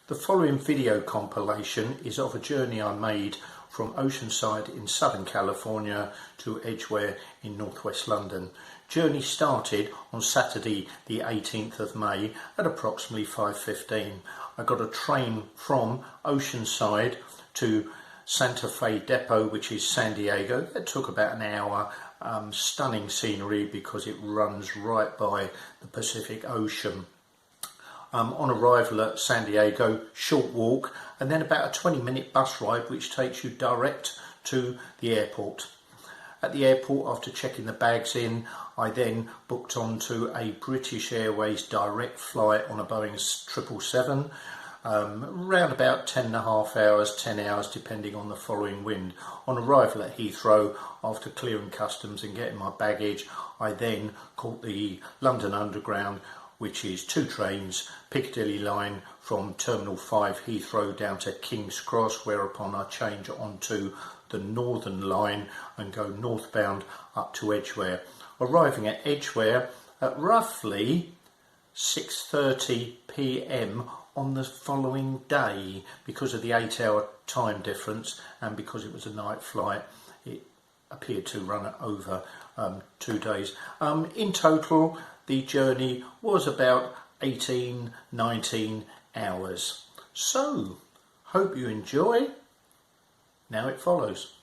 The following video compilation is of a journey I made from Oceanside in Southern California to Edgware in northwest London. Journey started on Saturday the 18th of May at approximately 5:15. I got a train from Oceanside to Santa Fe Depot, which is San Diego. It took about an hour. Stunning scenery because it runs right by the Pacific Ocean. On arrival at San Diego, short walk and then about a 20-minute bus ride which takes you direct to the airport. At the airport, after checking the bags in, I then booked onto a British Airways direct flight on a Boeing 777, around about 10.5 hours, 10 hours depending on the following wind. On arrival at Heathrow, after clearing customs and getting my baggage, I then caught the London Underground, which is 2 trains, Piccadilly Line from Terminal 5 Heathrow down to King's Cross, whereupon I change onto the Northern Line and go northbound up to Edgware. Arriving at Edgware at roughly 6:30 p.m. on the following day. Because of the 8-hour time difference and because it was a night flight, it appeared to run over 2 days. In total, the journey was about 18-19 hours. So, hope you enjoy. Now it follows.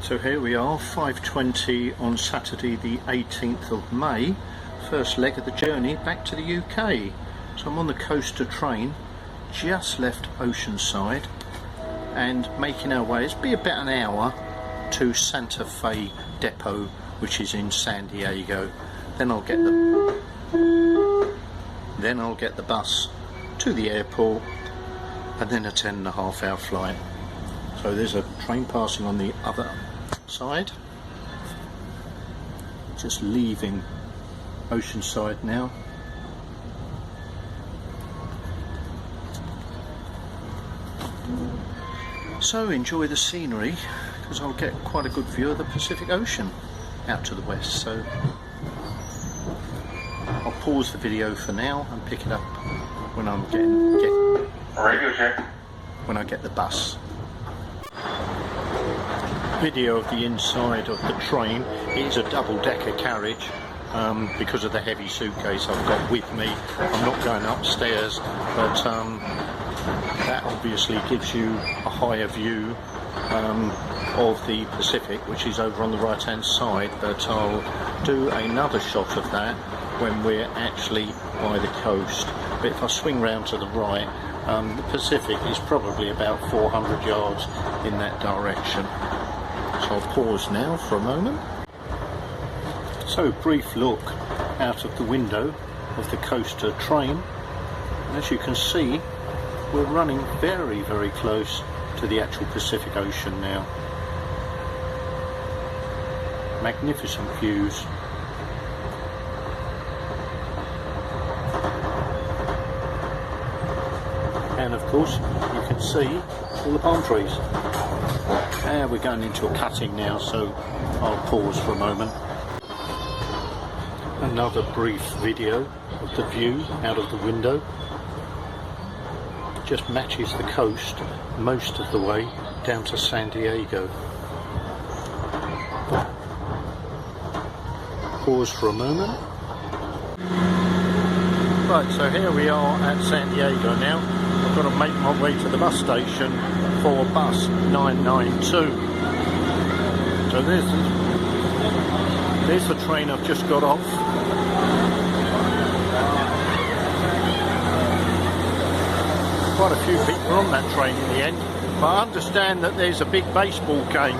So here we are, 5:20 on Saturday the 18th of May. First leg of the journey back to the UK. So I'm on the coaster train, just left Oceanside and making our way, it's be about an hour to Santa Fe Depot, which is in San Diego. Then I'll get the bus to the airport and then a 10.5 hour flight. So there's a train passing on the other side. Just leaving Oceanside now. So enjoy the scenery because I'll get quite a good view of the Pacific Ocean out to the west. So I'll pause the video for now and pick it up when I'm when I get the bus. Video of the inside of the train. It is a double-decker carriage because of the heavy suitcase I've got with me. I'm not going upstairs, but that obviously gives you a higher view of the Pacific, which is over on the right hand side, but I'll do another shot of that when we're actually by the coast. But if I swing round to the right, the Pacific is probably about 400 yards in that direction. So I'll pause now for a moment. So brief look out of the window of the coaster train. As you can see, we're running very, very close to the actual Pacific Ocean now. Magnificent views. And of course, you can see all the palm trees. And we're going into a cutting now, so I'll pause for a moment. Another brief video of the view out of the window. Just matches the coast most of the way down to San Diego. Pause for a moment. Right, so here we are at San Diego now. I've got to make my way to the bus station for bus 992. So there's the train I've just got off. Quite a few people on that train in the end, but I understand that there's a big baseball game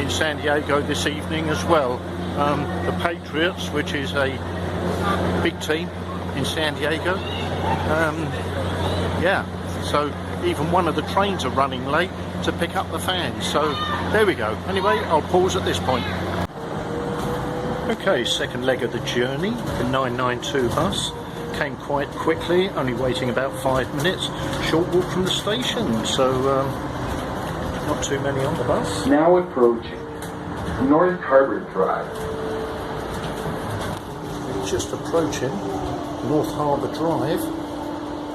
in San Diego this evening as well. The Patriots, which is a big team in San Diego. Yeah, so even one of the trains are running late to pick up the fans. So there we go. Anyway, I'll pause at this point. Okay, second leg of the journey, the 992 bus. Came quite quickly, only waiting about 5 minutes. Short walk from the station, so not too many on the bus. Now approaching North Harbor Drive. Just approaching North Harbour Drive.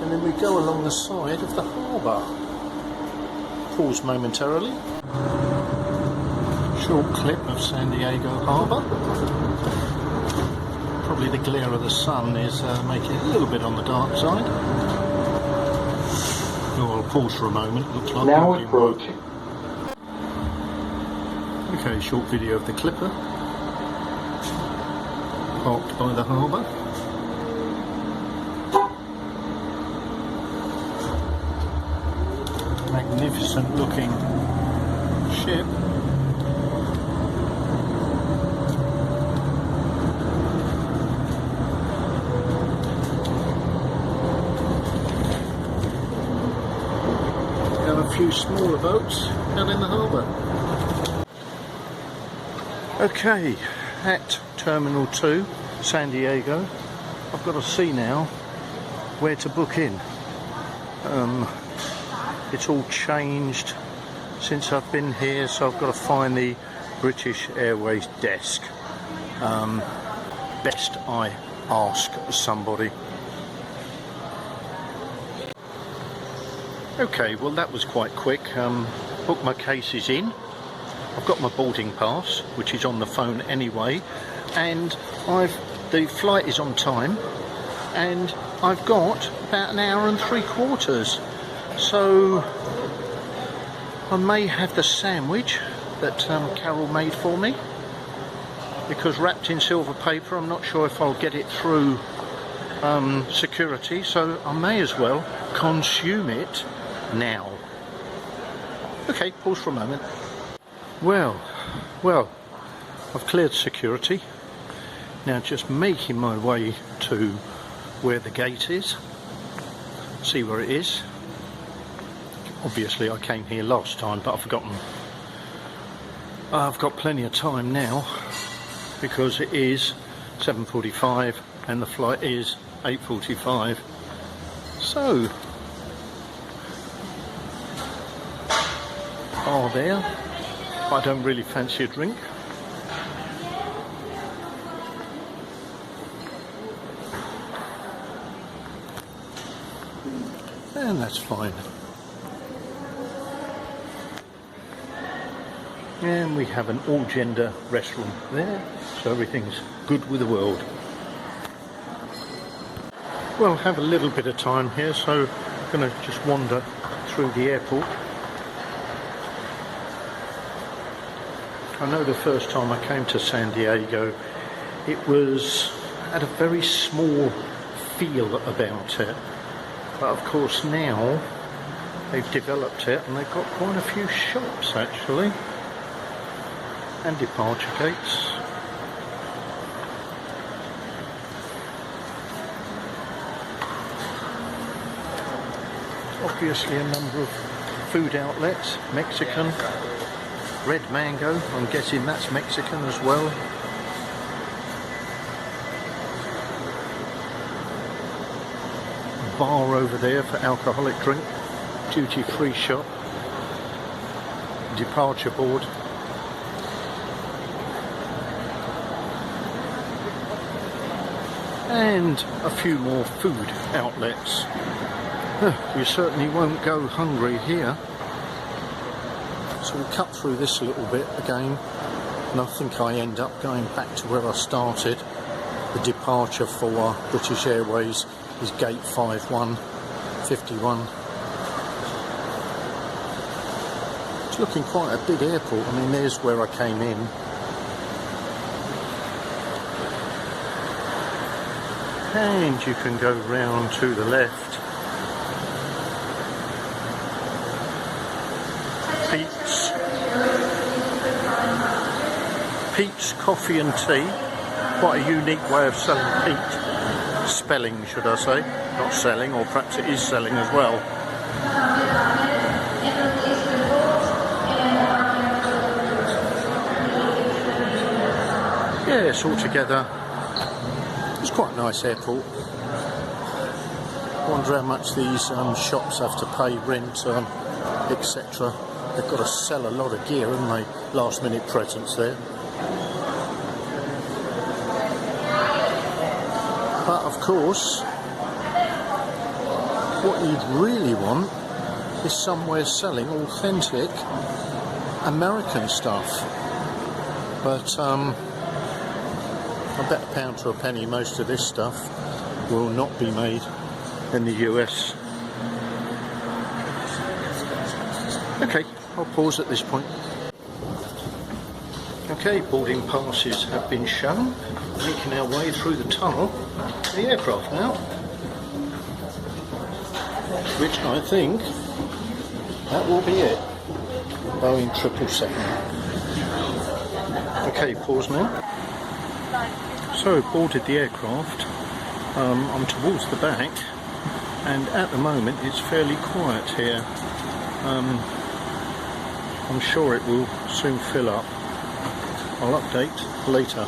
and then we go along the side of the harbour. Pause momentarily. Short clip of San Diego Harbour. Probably the glare of the sun is making it a little bit on the dark side. Oh, I'll pause for a moment. Looks like Now approaching. Okay, short video of the Clipper parked by the harbour. Magnificent looking ship. There are a few smaller boats down in the harbour. Okay, at Terminal 2, San Diego, I've got to see now where to book in. It's all changed since I've been here, so I've got to find the British Airways desk. Best I ask somebody. Okay, well that was quite quick. Booked my cases in. I've got my boarding pass, which is on the phone anyway, and the flight is on time, and I've got about an hour and 3/4. So I may have the sandwich that Carol made for me, because wrapped in silver paper, I'm not sure if I'll get it through security, so I may as well consume it now. Okay, pause for a moment. Well, I've cleared security. Now just making my way to where the gate is. See where it is. Obviously I came here last time, but I've forgotten. I've got plenty of time now because it is 7:45 and the flight is 8:45. So, bar there. I don't really fancy a drink. And that's fine. And we have an all-gender restaurant there, so everything's good with the world. Well, have a little bit of time here, so I'm going to just wander through the airport. I know the first time I came to San Diego, it had a very small feel about it. But of course now they've developed it and they've got quite a few shops actually. And departure gates. Obviously a number of food outlets, Mexican. Red mango, I'm guessing that's Mexican as well. Bar over there for alcoholic drink. Duty free shop. Departure board. And a few more food outlets. You certainly won't go hungry here. So we'll cut through this a little bit again, and I think I end up going back to where I started. The departure for British Airways is gate 51. It's looking quite a big airport. I mean, there's where I came in. And you can go round to the left. Pete's Coffee and Tea, quite a unique way of selling Pete, spelling should I say, not selling, or perhaps it is selling as well. Yes, altogether it's quite a nice airport. I wonder how much these shops have to pay rent, etc. They've got to sell a lot of gear, haven't they? Last minute presents there. But of course, what you'd really want is somewhere selling authentic American stuff. But I bet a pound to a penny most of this stuff will not be made in the US. Okay, I'll pause at this point. Okay, boarding passes have been shown. Making our way through the tunnel to the aircraft now, which I think that will be it. Boeing 777. Okay, pause now. So boarded the aircraft. I'm towards the back, and at the moment it's fairly quiet here. I'm sure it will soon fill up. I'll update later.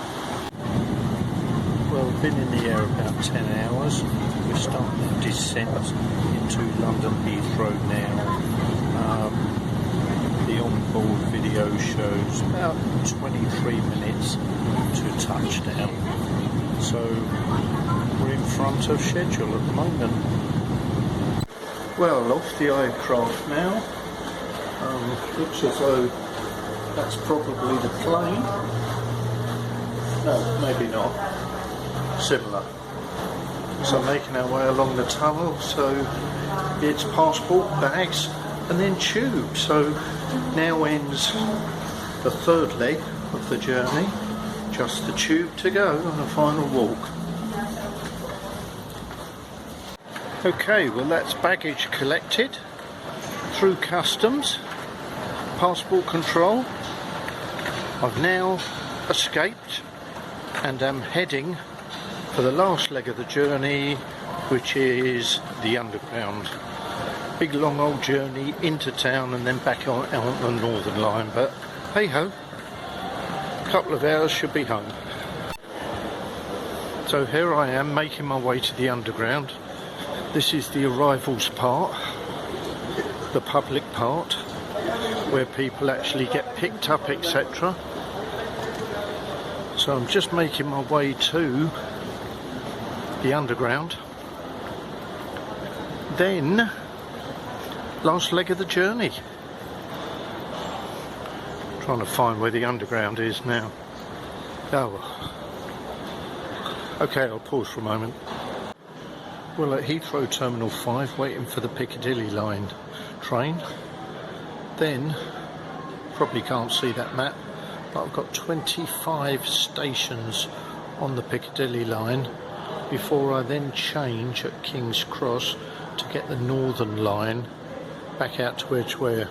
Well, we've been in the air about 10 hours. We're starting the descent into London Heathrow now. The onboard video shows about 23 minutes to touchdown. So we're in front of schedule at the moment. Well, off the aircraft now. Looks as though that's probably the plane. No, maybe not. Similar. So making our way along the tunnel, so it's passport, bags and then tube. So now ends the third leg of the journey, just the tube to go on a final walk. Okay, well that's baggage collected through customs, passport control. I've now escaped and am heading for the last leg of the journey, which is the underground. Big long old journey into town and then back on the Northern Line, but hey ho, a couple of hours should be home. So here I am making my way to the underground. This is the arrivals part, the public part, where people actually get picked up, etc. So I'm just making my way to the underground. Then, last leg of the journey. Trying to find where the underground is now. Oh, okay, I'll pause for a moment. Well, at Heathrow Terminal 5, waiting for the Piccadilly Line train. Then, probably can't see that map, but I've got 25 stations on the Piccadilly Line before I then change at King's Cross to get the Northern Line back out to Edgware.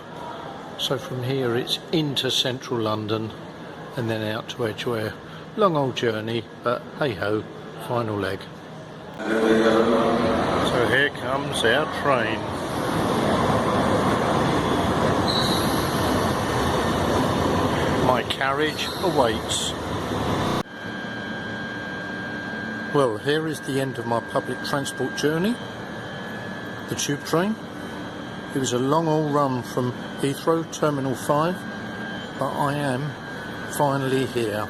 So from here it's into central London and then out to Edgware. Long old journey, but hey ho, final leg. So here comes our train. My carriage awaits. Well, here is the end of my public transport journey, the tube train. It was a long old run from Heathrow Terminal 5, but I am finally here.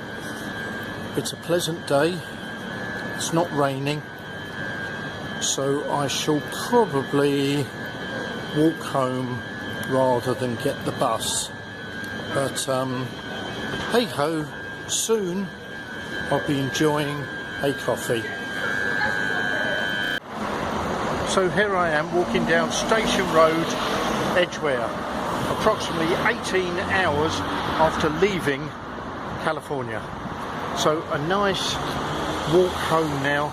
It's a pleasant day, it's not raining, so I shall probably walk home rather than get the bus. But hey ho, soon I'll be enjoying a coffee. So here I am walking down Station Road, Edgware, approximately 18 hours after leaving California. So a nice walk home now,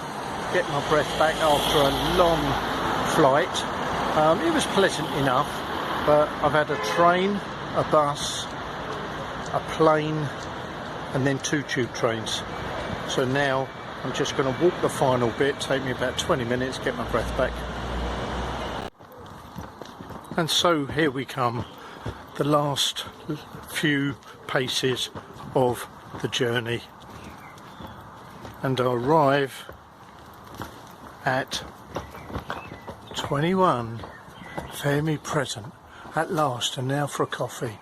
get my breath back after a long flight. It was pleasant enough, but I've had a train, a bus, a plane and then 2 tube trains. So now I'm just going to walk the final bit, take me about 20 minutes, get my breath back. And so here we come, the last few paces of the journey. And I arrive at 21 Fair Me Present at last, and now for a coffee.